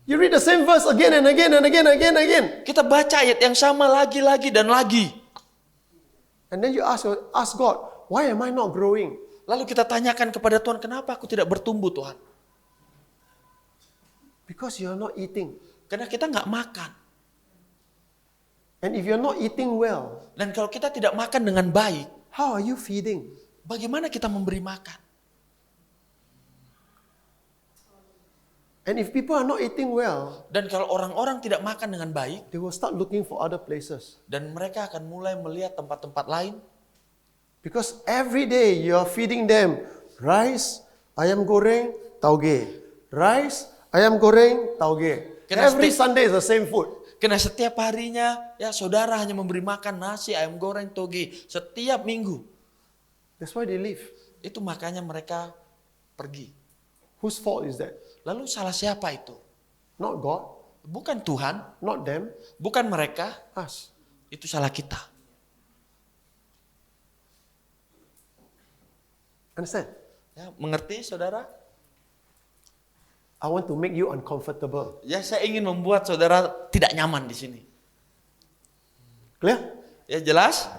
You read the same verse again and again and again and again and again. Kita baca ayat yang sama lagi dan lagi. And then you ask God, why am I not growing? Lalu kita tanyakan kepada Tuhan, kenapa aku tidak bertumbuh Tuhan? Because you're not eating. Karena kita nggak makan. And if you're not eating well, Dan kalau kita tidak makan dengan baik, how are you feeding? bagaimana kita memberi makan? And if people are not eating well, Dan kalau orang-orang tidak makan dengan baik, they will start looking for other places. dan mereka akan mulai melihat tempat-tempat lain. Because every day you are feeding them rice, ayam goreng, tauge. Rice, ayam goreng, tauge. Can I Every stay- Sunday is the same food. Karena setiap harinya, ya saudara hanya memberi makan nasi, ayam goreng, toge. Setiap minggu. That's why they leave. Itu makanya mereka pergi. Whose fault is that? Lalu salah siapa itu? Not God, Bukan Tuhan, not them, bukan mereka, us. itu salah kita. Understand? Ya, mengerti saudara? I want to make you uncomfortable. Ya, saya ingin membuat saudara tidak nyaman di sini. Clear? Ya, jelas?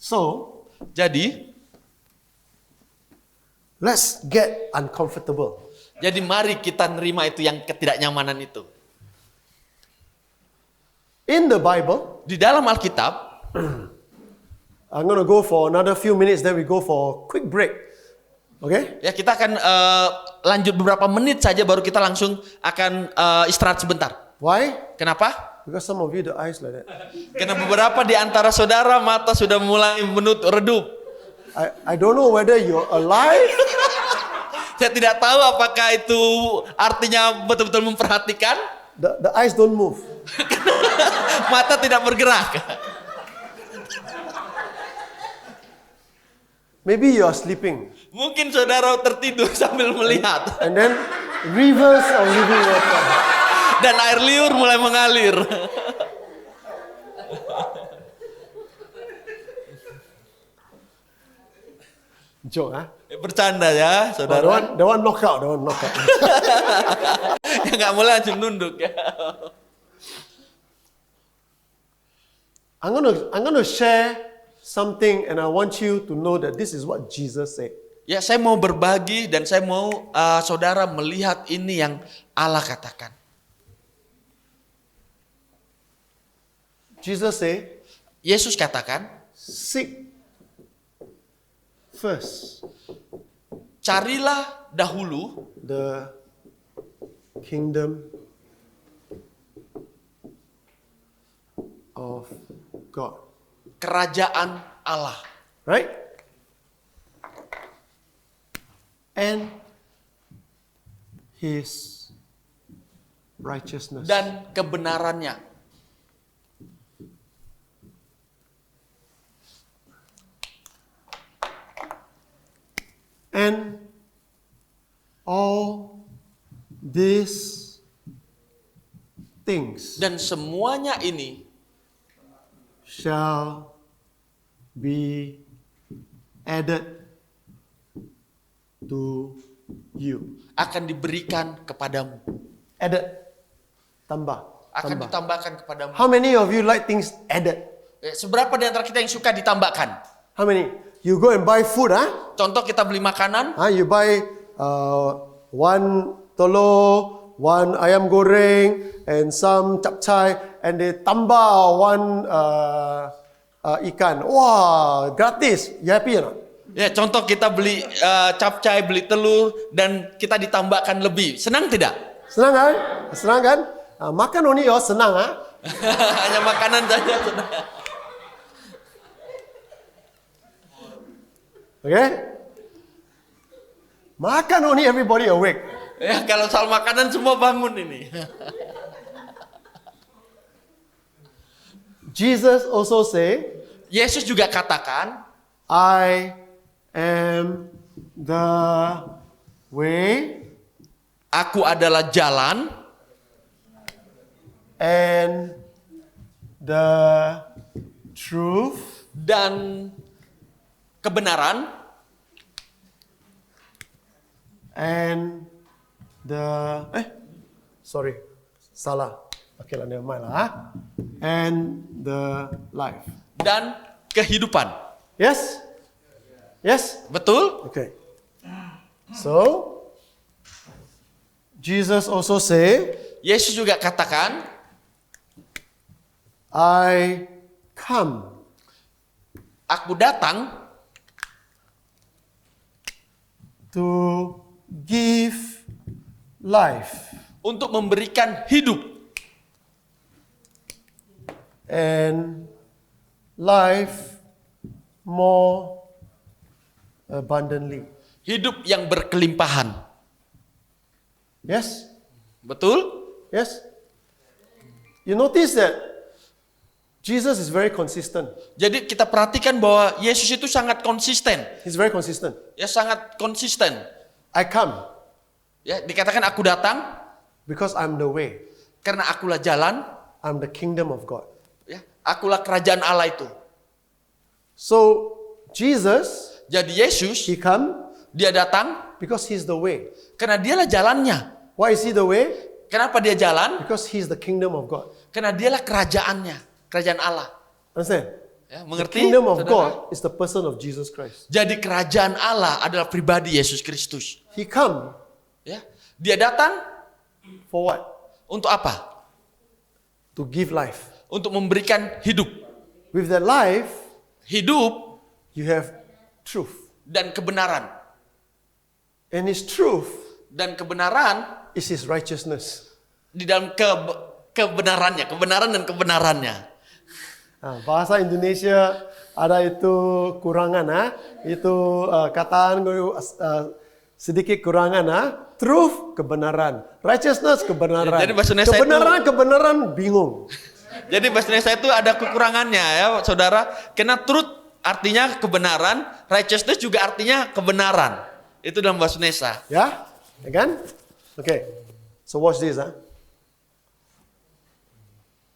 So, Jadi, let's get uncomfortable. mari kita nerima itu yang ketidaknyamanan itu. In the Bible, Di dalam Alkitab, I'm going to go for another few minutes, then we go for a quick break. Okay? ya kita akan lanjut beberapa menit saja baru kita langsung akan istirahat sebentar. Why? Kenapa? Because some of you, the eyes like that. Karena beberapa di antara saudara mata sudah mulai redup. I don't know whether you're alive Saya tidak tahu apakah itu artinya betul-betul memperhatikan. the eyes don't move. Mata tidak bergerak. Maybe you are sleeping. Mungkin saudara tertidur sambil melihat. And then rivers of living water. Dan air liur mulai mengalir. Joke, huh? Bercanda ya, Oh, saudara. the one knockout, the one knockout. Ya nggak boleh langsung nunduk ya. I'm gonna share something, and I want you to know that this is what Jesus said. Ya, saya mau berbagi dan saya mau saudara melihat ini yang Allah katakan. Jesus said, Yesus katakan, seek first carilah dahulu the kingdom of God. kerajaan Allah. Right? And His righteousness. Dan kebenarannya. And all these things Dan semuanya ini shall be added to you. akan diberikan kepadamu. Added. Tambah. Akan Tambah. ditambahkan kepadamu. How many of you like things added? Seberapa di antara kita yang suka ditambahkan? How many? You go and buy food, huh? Contoh kita beli makanan, You buy one telur, one ayam goreng, and some capcay, and they tambah one ikan. Wah, gratis. You happy or not? ya contoh kita beli capcay, beli telur, dan kita ditambahkan lebih. Senang tidak? Senang kan? Senang kan? Makan only senang, ah? Hanya makanan saja sudah. Okay? Makan only everybody awake. Ya kalau soal makanan semua bangun ini. Jesus also say, Yesus juga katakan, I am the way Aku adalah jalan and the truth dan kebenaran and the sorry, salah. Okay lah, never mind lah. And the life. dan kehidupan. Yes? Yes? Betul? Okay. So, Jesus also say, Yesus juga katakan, I come Aku datang to give life untuk memberikan hidup and life more abundantly. hidup yang berkelimpahan. Yes? Betul? Yes? You notice that Jesus is very consistent. Jadi kita perhatikan bahwa Yesus itu sangat konsisten. He's very consistent. Ya sangat konsisten. I come Ya dikatakan aku datang because I'm the way. karena akulah jalan. I'm the kingdom of God. Ya, akulah kerajaan Allah itu. So, Jesus Jadi Yesus, He come dia datang because He's the way. karena dialah jalannya. Why is He the way? Kenapa dia jalan? Because He's the kingdom of God. Karena dialah kerajaannya, kerajaan Allah. Understand? Ya, The mengerti? kingdom of saudara? God is the person of Jesus Christ. Jadi kerajaan Allah adalah pribadi Yesus Kristus. He come Ya, dia datang for what? untuk apa? To give life. Untuk memberikan hidup. With that life, Hidup you have truth. dan kebenaran. And His truth Dan kebenaran is His righteousness. di dalam kebenarannya, kebenaran dan kebenarannya. Bahasa Indonesia ada itu kurangan, itu kataan sedikit kurangan, truth kebenaran, righteousness kebenaran, Jadi bahasa Indonesia kebenaran bingung. Jadi bahasa Indonesia itu ada kekurangannya ya saudara. Karena truth artinya kebenaran, righteousness juga artinya kebenaran. Itu dalam bahasa Indonesia. Ya kan? Okay, so watch this.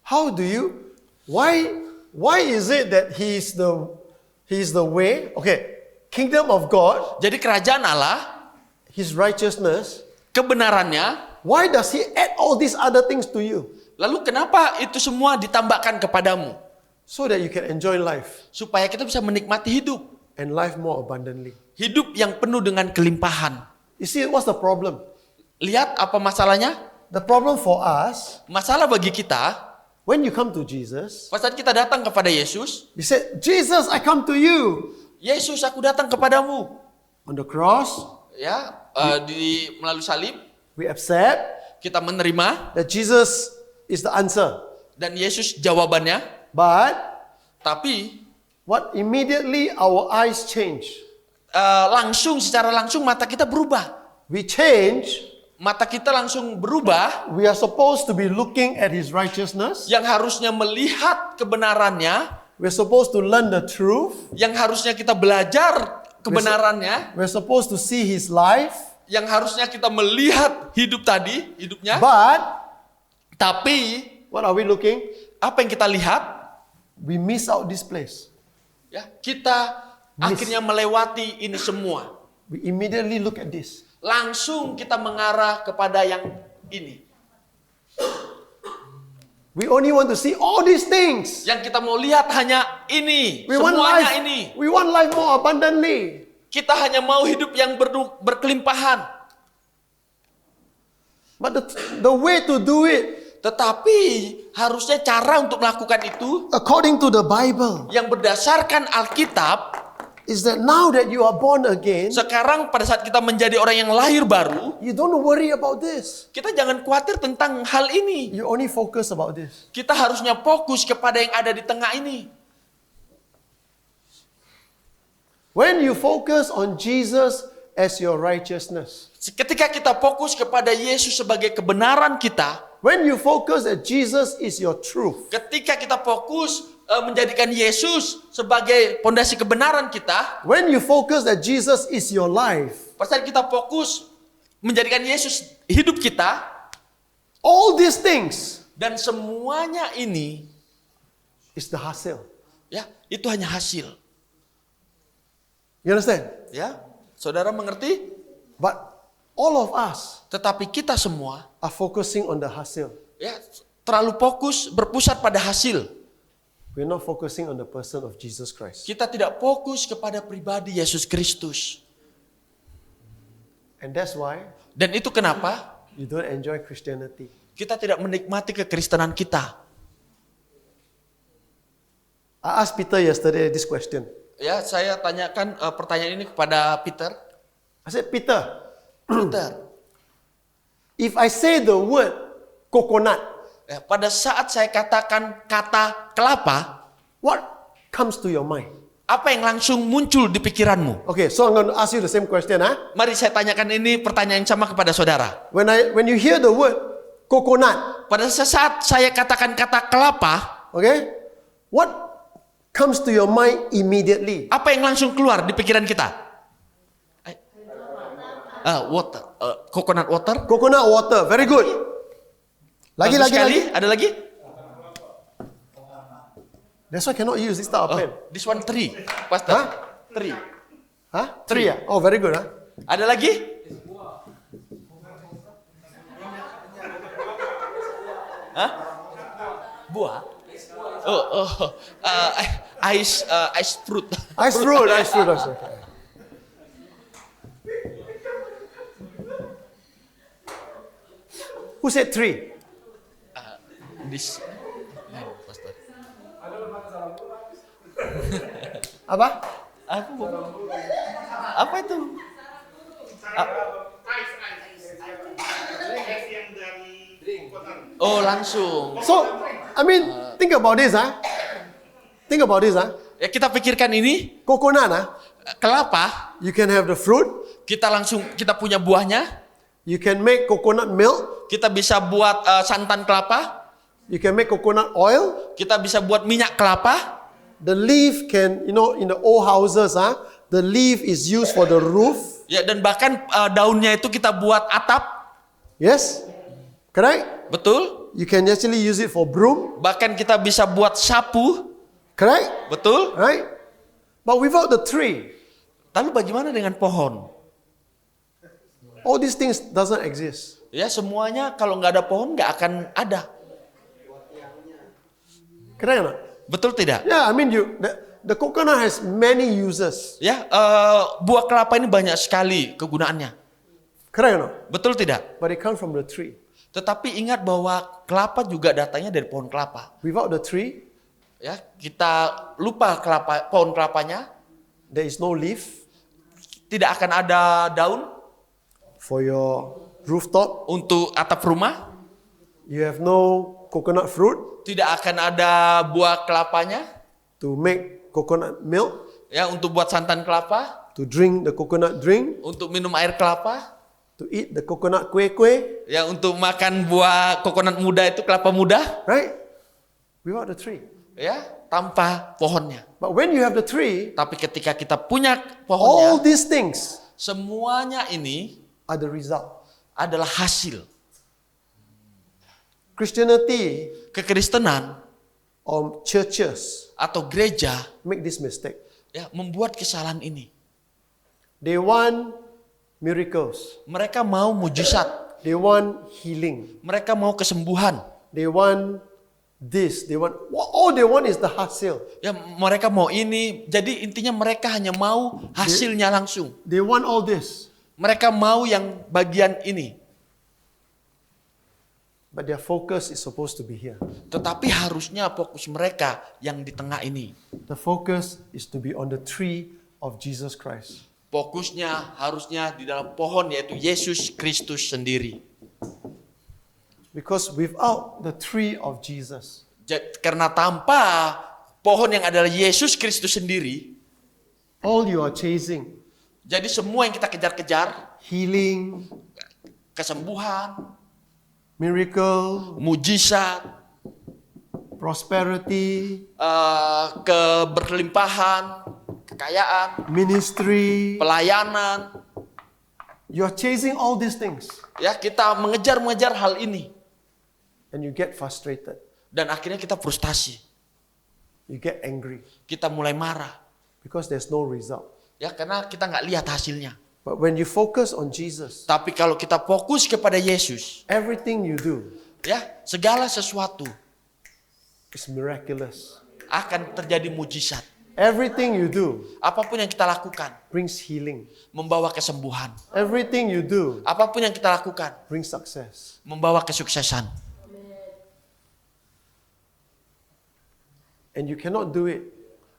How do you? Why is it that He's the way? Okay, kingdom of God, Jadi kerajaan Allah, His righteousness. kebenarannya, Why does He add all these other things to you? lalu kenapa itu semua ditambahkan kepadamu? So that you can enjoy life Supaya kita bisa menikmati hidup. and life more abundantly. Hidup yang penuh dengan kelimpahan. You see, what's the problem? Lihat apa masalahnya? The problem for us, Masalah bagi kita, when you come to Jesus, pada saat kita datang kepada Yesus, you say, Jesus, I come to you. Yesus aku datang kepadamu. On the cross, Ya, melalui salib, we accept kita menerima that Jesus is the answer. dan Yesus jawabannya. But Tapi what immediately our eyes change. secara langsung mata kita berubah. We change. Mata kita langsung berubah. We are supposed to be looking at His righteousness. Yang harusnya melihat kebenarannya, We're supposed to learn the truth. yang harusnya kita belajar kebenarannya, We're supposed to see His life. yang harusnya kita melihat hidupnya. But Tapi what are we looking? apa yang kita lihat? We miss out this place. Ya, kita akhirnya melewati ini semua. We immediately look at this. Langsung kita mengarah kepada yang ini. We only want to see all these things. Yang kita mau lihat hanya ini, We want semuanya life. ini. We want life more abundantly. Kita hanya mau hidup yang berkelimpahan. But the way to do it, Tetapi harusnya cara untuk melakukan itu according to the Bible, yang berdasarkan Alkitab. is that now that you are born again, Sekarang pada saat kita menjadi orang yang lahir baru, you don't worry about this. kita jangan khawatir tentang hal ini. You only focus about this. Kita harusnya fokus kepada yang ada di tengah ini. When you focus on Jesus as your righteousness, Ketika kita fokus kepada Yesus sebagai kebenaran kita, when you focus that Jesus is your truth, ketika kita fokus menjadikan Yesus sebagai pondasi kebenaran kita, when you focus that Jesus is your life, pada saat kita fokus menjadikan Yesus hidup kita, all these things dan semuanya ini, is the hasil. ya, itu hanya hasil. You understand? Ya, saudara mengerti? But all of us Tetapi kita semua, are focusing on the hasil. ya, terlalu fokus berpusat pada hasil. We're not focusing on the person of Jesus Christ. Kita tidak fokus kepada pribadi Yesus Kristus. And that's why Dan itu kenapa you don't enjoy Christianity. kita tidak menikmati kekristenan kita. I asked Peter yesterday this question. Ya, saya tanyakan pertanyaan ini kepada Peter. I said, Peter, Peter, if I say the word coconut, ya, pada saat saya katakan kata kelapa, what comes to your mind? apa yang langsung muncul di pikiranmu? Okay, so I'm going to ask you the same question. Mari saya tanyakan ini pertanyaan yang sama kepada saudara. When you hear the word coconut, Pada saat saya katakan kata kelapa, okay, what comes to your mind immediately? apa yang langsung keluar di pikiran kita? Water, coconut water. Coconut water, very good. Lagi. Ada lagi? That's why I cannot use this type of pen. This one 3, Pastor. Huh? 3. Huh? 3 ya? Oh, very good, huh? Ada lagi? Hah? Buah? Ice fruit. Ice fruit, ice fruit also. Who said 3? This. Pastor. Apa? Apa itu? Oh, langsung. So, I mean, think about this, huh? Think about this, huh? Ya, kita pikirkan ini, Coconut, huh? kelapa, You can have the fruit. kita punya buahnya, You can make coconut milk. kita bisa buat santan kelapa, You can make coconut oil. kita bisa buat minyak kelapa. The leaf can, in the old houses, huh? The leaf is used for the roof. Ya, dan bahkan daunnya itu kita buat atap. Yes? Correct? Betul? You can actually use it for broom. Bahkan kita bisa buat sapu. Correct? Betul? Right? But without the tree, Lalu bagaimana dengan pohon? all these things doesn't exist. Ya, semuanya kalau nggak ada pohon nggak akan ada. Correct or not? Betul tidak? Yeah, I mean, the coconut has many uses. Ya, buah kelapa ini banyak sekali kegunaannya. Correct or not? Betul tidak? But it comes from the tree. Tetapi ingat bahwa kelapa juga datangnya dari pohon kelapa. Without the tree, Ya, kita lupa pohon kelapanya, there is no leaf tidak akan ada daun for your rooftop. untuk atap rumah, You have no coconut fruit tidak akan ada buah kelapanya, to make coconut milk, ya untuk buat santan kelapa, to drink the coconut drink, untuk minum air kelapa, to eat the coconut kueh-kueh, ya untuk makan buah kokonat muda itu kelapa muda, right? Without the tree. ya tanpa pohonnya. But when you have the tree, Tapi ketika kita punya all pohonnya, these things semuanya ini are the result. adalah hasil. Christianity Kekristenan or churches atau gereja make this mistake. ya membuat kesalahan ini. They want miracles. Mereka mau mujizat, They want healing. mereka mau kesembuhan. They want this. All they want is the hasil. Ya, mereka mau ini. Jadi intinya mereka hanya mau hasilnya langsung. They want all this. Mereka mau yang bagian ini. But their focus is supposed to be here. Tetapi harusnya fokus mereka yang di tengah ini. The focus is to be on the tree of Jesus Christ. Fokusnya harusnya di dalam pohon yaitu Yesus Kristus sendiri. Because without the tree of Jesus, Karena tanpa pohon yang adalah Yesus Kristus sendiri, all you are chasing, jadi semua yang kita kejar-kejar, healing, kesembuhan, miracle, mujizat, prosperity, keberlimpahan, kekayaan, ministry, pelayanan, you are chasing all these things ya kita mengejar hal ini and you get frustrated. dan akhirnya kita frustasi, You get angry kita mulai marah because there's no result. ya karena kita nggak lihat hasilnya. But when you focus on Jesus, Tapi kalau kita fokus kepada Yesus, everything you do ya segala sesuatu is miraculous. akan terjadi mujizat. Everything you do Apapun yang kita lakukan brings healing. membawa kesembuhan. Everything you do Apapun yang kita lakukan brings success. membawa kesuksesan. And you cannot do it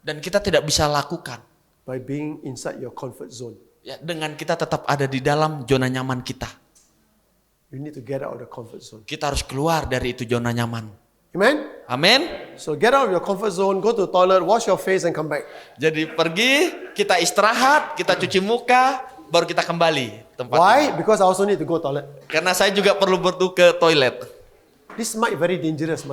Dan kita tidak bisa lakukan by being inside your comfort zone. ya dengan kita tetap ada di dalam zona nyaman kita. You need to get out of the comfort zone. Kita harus keluar dari itu zona nyaman. Amen? Amin. So get out of your comfort zone, go to the toilet, wash your face and come back. Jadi pergi, kita istirahat, kita cuci muka, baru kita kembali tempat. Why? Because I also need to go toilet. Karena saya juga perlu ke toilet. This might very dangerous.